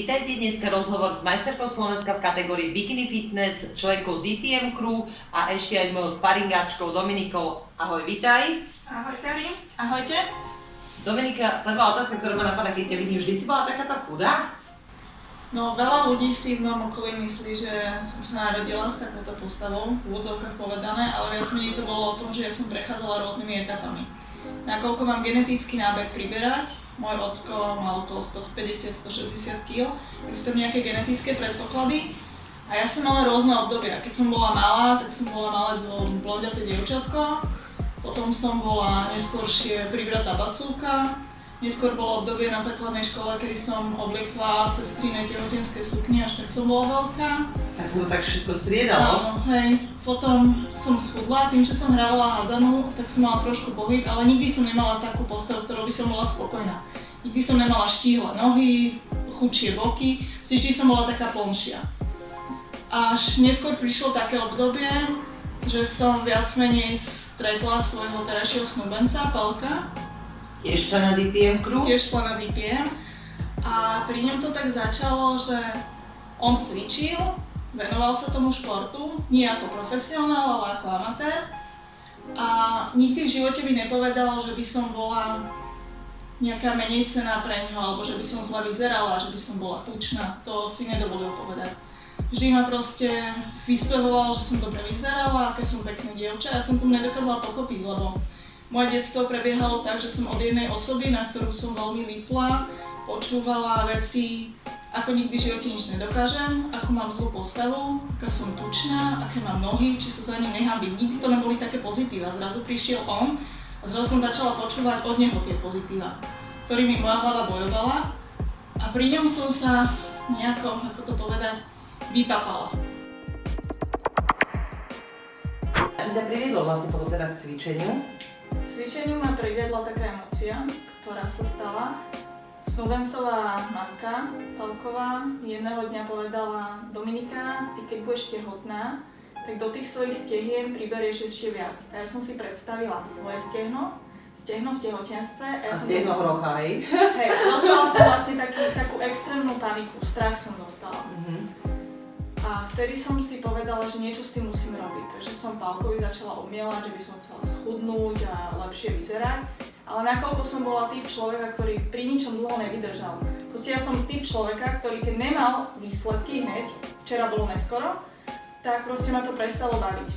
Vítajte, dneska rozhovor s majsterkou Slovenska v kategórii Bikini Fitness, členkou DPM Crew a ešte aj mojou sparingáčkou Dominikou. Ahoj, vítaj. Ahoj, Karin. Ahojte. Dominika, prvá otázka, ktorá ma napadá, keď ťa vidím, vždy si bola takáto chudá? No, veľa ľudí si v mojom okolí myslí, že som sa narodila s takouto postavou, v úvodzovkách povedané, ale viac menej to bolo o tom, že ja som prechádzala rôznymi etapami. Nakoľko mám genetický nábeh priberať, môj ocko mal okolo 150-160 kg, tak sú tam nejaké genetické predpoklady a ja som mala rôzne obdobia. Keď som bola malá, tak som bola malé blondiaté dievčatko, potom som bola neskôršie pribratá bacúka, neskôr bolo obdobie na základnej škole, kedy som obliekla sestriné tehotenské sukni, až tak som bola veľká. Tak som to tak všetko striedala. Áno, hej. Potom som schudla, tým, že som hrávala hádzanú, tak som mala trošku pohyb, ale nikdy som nemala takú postavu, s ktorou by som bola spokojná. Nikdy som nemala štíhle nohy, chudšie boky, vždy som bola taká plnšia. Až neskôr prišlo také obdobie, že som viac menej stretla svojho terajšieho snúbenca, Pelka. Tiež člena DPM Crew? Tiež člena DPM. A pri ňom to tak začalo, že on cvičil, venoval sa tomu športu, nie ako profesionál, ale ako amatér. A nikdy v živote by nepovedal, že by som bola nejaká menej cenná pre ňoho, alebo že by som zle vyzerala, že by som bola tučná. To si nedovolil povedať. Vždy ma proste vyspevoval, že som dobre vyzerala, aké som pekné dievča. Ja som tomu nedokázala pochopiť, lebo moje detstvo prebiehalo tak, že som od jednej osoby, na ktorú som veľmi lípla, počúvala veci, ako nikdy v živote nič nedokážem, ako mám zlú postavu, aká som tučná, aké mám nohy, či sa za ním nehábim. Nikdy to neboli také pozitíva. Zrazu prišiel on a zrazu som začala počúvať od neho tie pozitíva, ktorými moja hlava bojovala. A pri ňom som sa nejako, ako to povedať, vypapala. Čo ťa priviedlo vlastne potom teda k cvičeniu? K cvičeniu ma priviedla taká emócia, ktorá sa stala. Snúbencová mamka, Pelková, jedného dňa povedala: Dominika, ty keď budeš tehotná, tak do tých svojich stehien priberieš ešte viac. A ja som si predstavila svoje stehno v tehotenstve. A stehno hrocha, hej? Hej, dostala som vlastne takú extrémnu paniku, strach som dostala. A vtedy som si povedala, že niečo s tým musím robiť. Takže som Pelkovi začala obmielať, že by som chcela schudnúť a lepšie vyzerať. Ale nakoľko som bola typ človeka, ktorý pri ničom dlho nevydržal. Proste ja som typ človeka, ktorý keď nemal výsledky hneď, včera bolo neskoro, tak proste ma to prestalo baviť.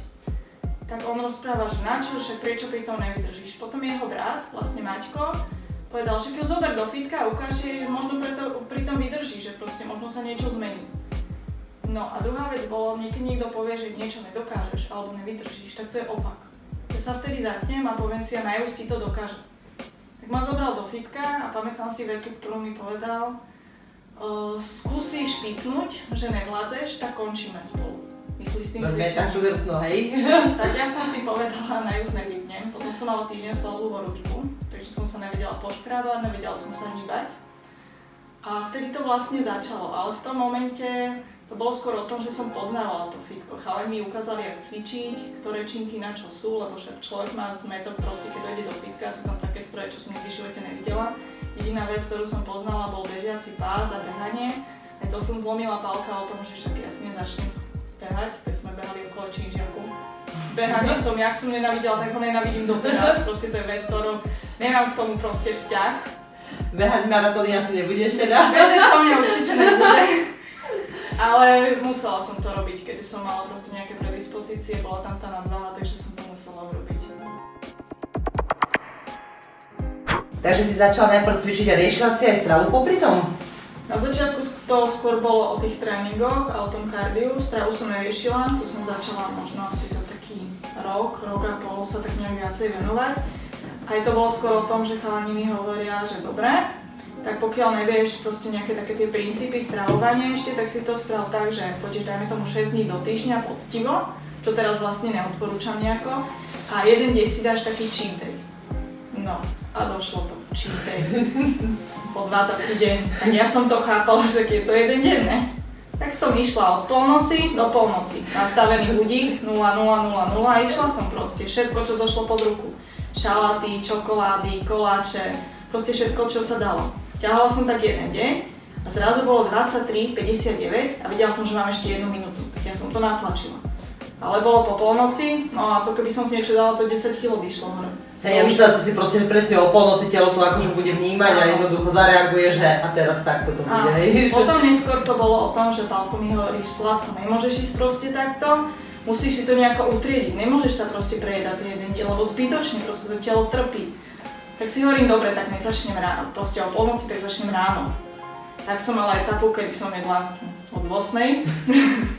Tak on rozpráva, že načo, že prečo pri tom nevydržíš. Potom jeho brat, vlastne Maťko, povedal, že keď ho zober do fitka a ukáž, že možno pri tom vydržíš, že proste možno sa niečo zmení. No a druhá vec bolo, niekedy niekto povie, že niečo nedokážeš alebo nevydržíš, tak to je opak. Ja sa vtedy zatnem a poviem si, a najúst ti to dokáže. Tak ma zobral do fitka a pamätám si vetu, ktorú mi povedal: skúsiš pípnuť, že nevládzeš, tak končíme spolu. Myslí s tým cvičením. Takú drsno, hej? Tak ja som si povedala, najúst nepípnem. Potom som mala týždeň svalovú horúčku, takže som sa nevedela poškrávať, nevedela som sa hýbať. A vtedy to vlastne začalo, ale v tom momente to bolo skôr o tom, že som poznávala to fitko. Chalani mi ukázali, ako cvičiť, ktoré činky na čo sú, lebo však človek má zmetok proste, keď dojde do fitka, sú tam také stroje, čo som nikdy v živote nevidela. Jediná vec, ktorú som poznala, bol bežiaci pás a behanie. Aj to som zlomila palka o tom, že však jasne začnem behať, keď sme behali okolo činžiaku. Behanie som, jak som nenávidela, tak ho nenávidím doteraz. Proste to je vec, ktorú nemám k tomu proste vzťah. Behať maratóny asi nebudeš teda? Bežať som mňa určite nebude. Ale musela som to robiť, keďže som mala proste nejaké predispozície, bola tam tá nadváha, takže som to musela urobiť. Takže si začala najprv cvičiť a riešila si aj stravu popri tom? Na začiatku to skôr bolo o tých tréningoch a o tom kardiu, stravu som neriešila, to som začala možno asi za taký rok a pol sa tak nejak viacej venovať. Aj to bolo skôr o tom, že chalani mi hovoria, že dobre, tak pokiaľ nevieš proste nejaké také tie princípy stravovania ešte, tak si to sprav tak, že pôjdeš dajme tomu 6 dní do týždňa poctivo, čo teraz vlastne neodporúčam nejako, a jeden deň si dáš taký cheat day. No a došlo to, cheat day. Po 20. deň. Tak ja som to chápala, že je to jeden deň, ne? Tak som išla od polnoci do polnoci. Nastavený budík 00:00 a išla som proste všetko, čo došlo pod ruku. Šaláty, čokolády, koláče, proste všetko, čo sa dalo. Ťahala som tak jeden deň A zrazu bolo 23:59 a videla som, že mám ešte 1 minútu, tak ja som to natlačila. Ale bolo po polnoci, no a to keby som si niečo dala, to 10 kg vyšlo hore. Hej, ja myslela si proste, že presne o polnoci telo to akože bude vnímať a jednoducho zareaguje, že a teraz takto to bude, hej. Potom neskôr to bolo o tom, že Pálko mi hovorí, že Zlatko, nemôžeš ísť proste takto, musíš si to nejako utriediť, nemôžeš sa proste prejedať jeden deň, lebo zbytočne proste to telo trpí. Tak si hovorím, dobre, tak nezačnem ráno, proste o polnoci, tak začnem ráno. Tak som mala etapu, kedy som jedla od 8.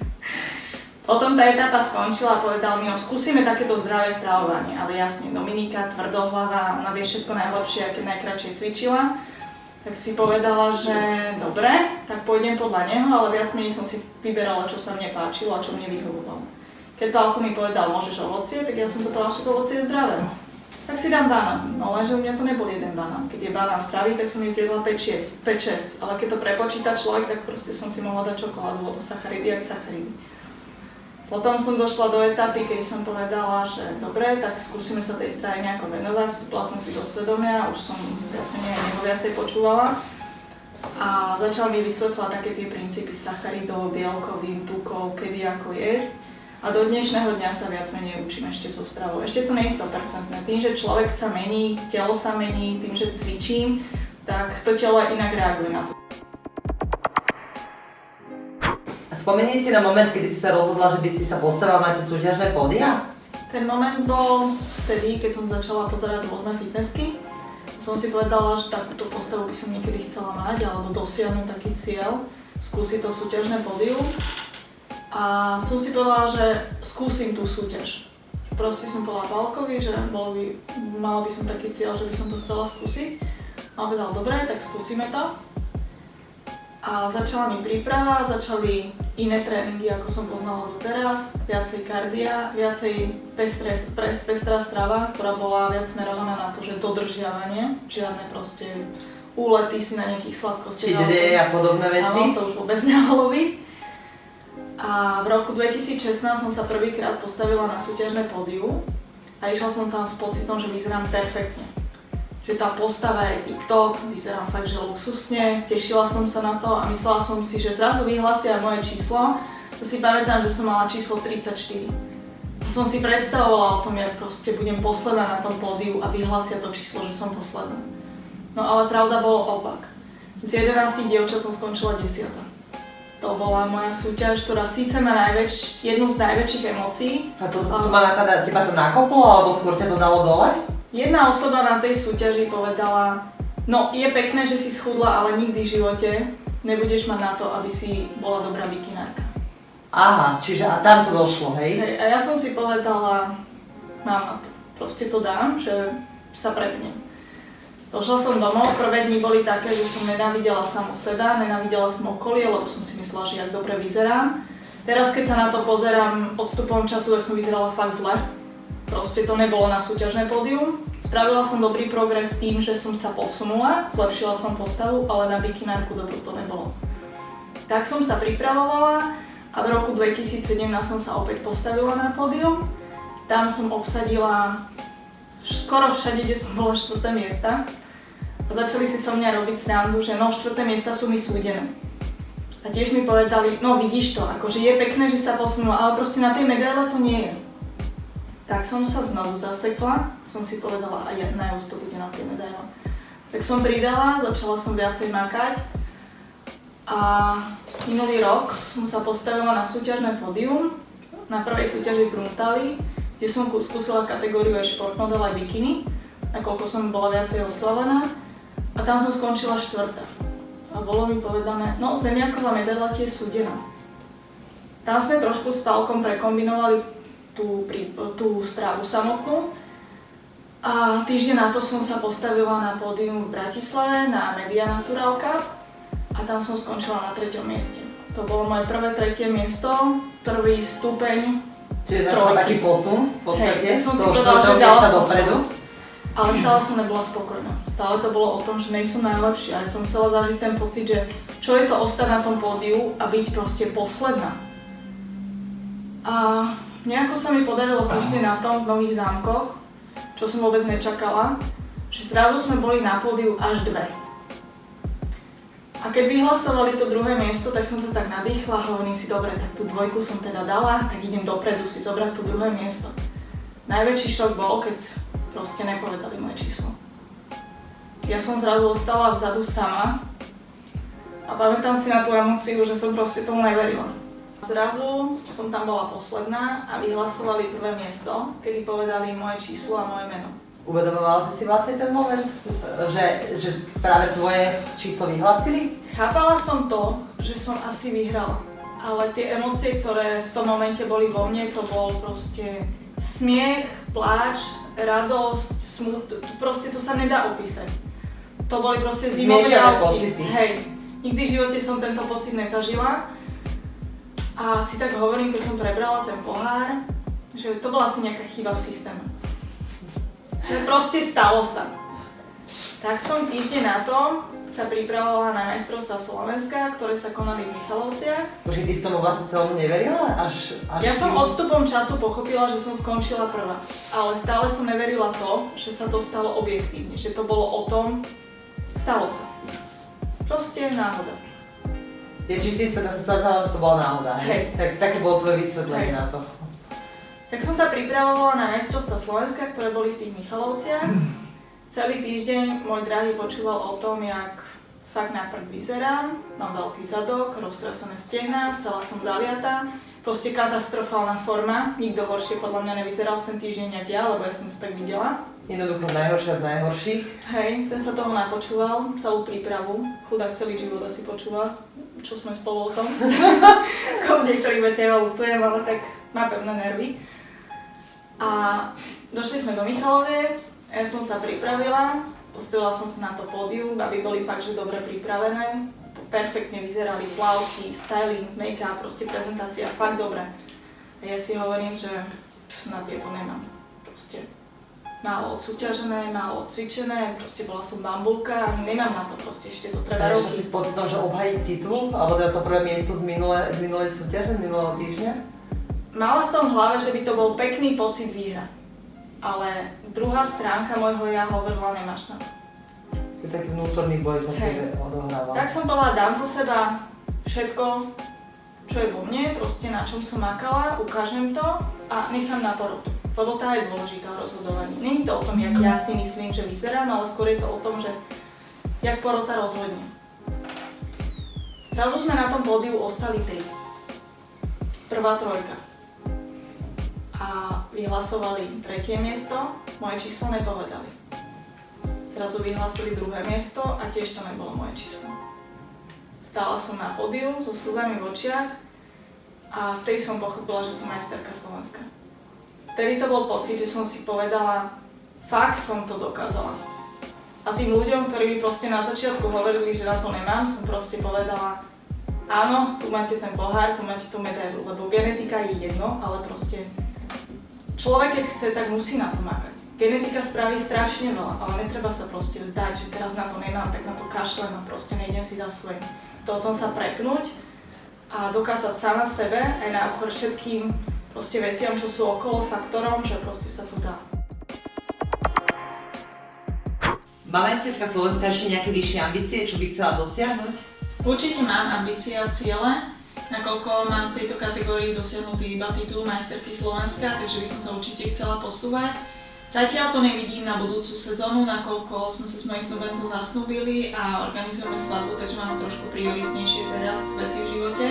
Potom tá etapa skončila a povedal mi, no skúsime takéto zdravé stravovanie, ale jasne, Dominika, tvrdohlava, ona vie všetko najlepšie, keď najkratšie cvičila. Tak si povedala, že dobre, tak pôjdem podľa neho, ale viac menej som si vyberala, čo sa mne páčilo a čo mne vyhovovalo. Keď Pálko mi povedal, môžeš ovocie, tak ja som to povedala, že ovocie je zdravé. Tak si dám banán, no lenže u mňa to nebol jeden banán. Keď je banán zdravý, tak som ich zjedla 5-6, ale keď to prepočíta človek, tak proste som si mohla dať čokoládu, lebo sacharidy jak sacharidy. Potom som došla do etapy, keď som povedala, že dobre, tak skúsime sa tej strave nejako venovať, vstúpila som si do svedomia, už som viacej počúvala a začala mi vysvetľovať také tie princípy sacharidov, bielkovín, tukov, kedy ako jesť. A do dnešného dňa sa viac menej učím ešte so stravou. Ešte to nie je 100%. Tým, že človek sa mení, telo sa mení, tým, že cvičím, tak to telo aj inak reaguje na to. Spomenie si na moment, kedy si sa rozhodla, že by si sa postavila na tie súťažné pódia? Ten moment bol vtedy, keď som začala pozerať rôzne fitnessky. Som si povedala, že takúto postavu by som niekedy chcela mať, alebo dosiahnuť taký cieľ, skúsiť to súťažné pódium. A som si povedala, že skúsim tú súťaž. Proste som povedala Pálkovi, že mala by som taký cieľ, že by som to chcela skúsiť. A povedal, dobre, tak skúsime to. A začala mi príprava, začali iné tréningy, ako som poznala doteraz, viacej kardia, viacej pestrá strava, ktorá bola viac smerovaná na to, že dodržiavanie, žiadne proste úlety si na nejakých sladkostiach. Čiže a podobné veci? Áno, to už vôbec nemohlo byť. A v roku 2016 som sa prvýkrát postavila na súťažné pódium a išla som tam s pocitom, že vyzerám perfektne. Že tá postava je tip-top, vyzerám fakt, že luxusne, tešila som sa na to a myslela som si, že zrazu vyhlásia moje číslo. To si pamätám, že som mala číslo 34. A som si predstavovala o tom, jak proste budem posledná na tom pódiu a vyhlásia to číslo, že som posledná. No ale pravda bolo opak. Z 11 dievčat som skončila 10. To bola moja súťaž, ktorá síce má jednu z najväčších emócií. A to ma napadá, teba to nakoplo, alebo skôr ťa to dalo dole? Jedna osoba na tej súťaži povedala, no je pekné, že si schudla, ale nikdy v živote nebudeš mať na to, aby si bola dobrá bikinárka. Aha, čiže a tam to došlo, hej? Hej, a ja som si povedala, mám na to, proste to dám, že sa prepnem. Došla som domov, prvé dni boli také, že som nenávidela samu seba, nenávidela som okolie, lebo som si myslela, že jak dobre vyzerám. Teraz keď sa na to pozerám odstupom času, tak som vyzerala fakt zle. Proste to nebolo na súťažné pódium. Spravila som dobrý progres tým, že som sa posunula, zlepšila som postavu, ale na bikinárku dobrú to nebolo. Tak som sa pripravovala a v roku 2017 som sa opäť postavila na pódium. Tam som obsadila skoro všade, kde som bola 4. miesta. A začali si so mňa robiť srandu, že no 4. miesta sú mi súdené. A tiež mi povedali, no vidíš to, akože je pekné, že sa posunula, ale proste na tej medaile to nie je. Tak som sa znovu zasekla, som si povedala, a ja najviac to bude na tej medaile. Tak som pridala, začala som viacej makať a minulý rok som sa postavila na súťažné pódium, na prvej súťaži v Bruntáli, kde som skúsila kategóriu aj športmodel aj bikini, nakoľko som bola viacej osvalená a tam som skončila 4. A bolo mi povedané, no zemiaková medaila ti je súdená. Tam sme trošku s Pálkom prekombinovali tú stravu samotnú a týždeň na to som sa postavila na pódium v Bratislave na Media Natural Cup a tam som skončila na 3. mieste. To bolo moje prvé 3. miesto, prvý stupeň. Čiže zase taký posun v podstate, hej, som si povedala, že dala som dopredu. Ale stále som nebola spokojná. Stále to bolo o tom, že nejsem najlepšia. Ja som chcela zažiť ten pocit, že čo je to ostať na tom pódiu a byť proste posledná. A nejako sa mi podarilo týždeň na tom v Nových Zámkoch, čo som vôbec nečakala, že zrazu sme boli na pódiu až 2. A A keď vyhlasovali to druhé miesto, tak som sa tak nadýchla a hovorím si, dobre, tak tú 2 som teda dala, tak idem dopredu si zobrať to druhé miesto. Najväčší šok bol, keď proste nepovedali moje číslo. Ja som zrazu ostala vzadu sama a pamätám si na tú emóciu, že som proste tomu neverila. Zrazu som tam bola posledná a vyhlasovali prvé miesto, kedy povedali moje číslo a moje meno. Uvedomovala si vlastne ten moment, že práve tvoje číslo vyhlásili? Chápala som to, že som asi vyhrala, ale tie emócie, ktoré v tom momente boli vo mne, to bol proste smiech, pláč, radosť, smut, proste to sa nedá opísať. To boli proste zimové pocity. Hej, nikdy v živote som tento pocit nezažila a si tak hovorím, keď som prebrala ten pohár, že to bola asi nejaká chyba v systéme. Že proste stalo sa. Tak som týždeň na to sa pripravovala na majstrovstvá Slovenska, ktoré sa konali v Michalovciach. Už ty si tomu vlastne celomu neverila? Ja som odstupom času pochopila, že som skončila prvá. Ale stále som neverila to, že sa to stalo objektívne. Že to bolo o tom, stalo sa. Proste náhoda. Čiže ty sa znala, že to bola náhoda, hej? Také bolo tvoje vysvetlenie na to. Tak som sa pripravovala na majstrovstvá Slovenska, ktoré boli v tých Michalovciach. Celý týždeň môj drahý počúval o tom, jak fakt na prd vyzerám. Mám veľký zadok, roztrasené stehná, celá som zaliatá. Proste katastrofálna forma. Nikto horšie podľa mňa nevyzeral v ten týždeň jak ja, lebo ja som to tak videla. Jednoducho najhoršia z najhorších. Hej, ten sa toho napočúval, celú prípravu. Chudák celý život asi počúval, čo sme spolu o tom. V niektorých veciach ho ľutujem, ale tak má pevné nervy. A došli sme do Michaloviec, ja som sa pripravila, postavila som sa na to pódium, aby boli fakt, že dobre pripravené. Perfektne vyzerali plavky, styling, make-up, proste prezentácia, fakt dobre. A ja si hovorím, že na tieto nemám. Proste málo odsúťažené, málo odcvičené, proste bola som bambulka, nemám na to proste, ešte to treba robiť. A si s pocitom, že obhajiť titul, alebo teda to prvé miesto z minulej súťaže, z minulého týždňa? Mala som v hlave, že by to bol pekný pocit výhra, ale druhá stránka môjho ja hovorila, nemáš na to. Je taký vnútorný boj sa tebe odohrával. Tak som povedala, dám zo seba všetko, čo je vo mne, proste na čom som makala, ukážem to a nechám na porotu. Lebo tá je dôležitá v rozhodovaní. Není to o tom, jak ja si myslím, že vyzerám, ale skôr je to o tom, že jak porota rozhodne. Zrazu sme na tom pódiu ostali 3. Prvá trojka. A vyhlasovali 3. miesto, moje číslo nepovedali. Zrazu vyhlásili 2. miesto a tiež to nebolo moje číslo. Stála som na pódiu so slzami v očiach a vtedy som pochopila, že som majsterka Slovenska. Vtedy to bol pocit, že som si povedala, fakt som to dokázala. A tým ľuďom, ktorí mi proste na začiatku hovorili, že na to nemám, som proste povedala, áno, tu máte ten pohár, tu máte tú medailu, lebo genetika je jedno, ale proste človek, keď chce, tak musí na to makať. Genetika spraví strašne veľa, ale netreba sa proste vzdať, že teraz na to nemám, tak na to kašlem a proste nejdem si za svojím. To o tom sa prepnúť a dokázať sama sebe, aj na úkor všetkým proste veciam, čo sú okolo, faktorom, že proste sa to dá. Má majsterka Slovenska ešte nejaké vyššie ambície, čo by chcela dosiahnuť? Určite mám ambície a ciele, nakoľko mám v tejto kategórii dosiahnutý iba titul majsterky Slovenska, takže by som sa určite chcela posúvať. Zatiaľ to nevidím na budúcu sezónu, nakoľko sme sa s mojím snúbencom zasnúbili a organizujeme svadbu, takže máme trošku prioritnejšie teraz veci v živote.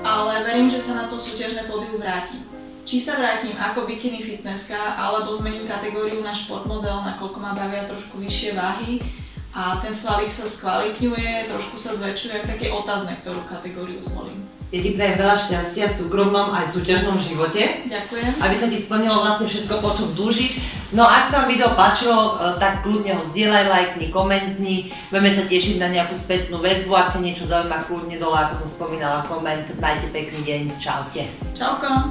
Ale verím, že sa na to súťažné pódium vrátim. Či sa vrátim ako bikini fitnesska, alebo zmením kategóriu na športmodel, nakoľko ma bavia trošku vyššie váhy a ten svalík sa skvalitňuje, trošku sa zväčšuje, tak je otázne, ktorú kategóriu zvolím. Ja ti prajem veľa šťastia v súkromnom aj súťažnom živote. Ďakujem. Aby sa ti splnilo vlastne všetko, po čom túžiš. No a ak sa vám video páčilo, tak kľudne ho zdieľaj, lajkni, komentni. Budeme sa tešiť na nejakú spätnú väzbu. Ak ťa niečo zaujíma, kľudne dole, ako som spomínala, koment. Majte pekný deň. Čaute. Čauko.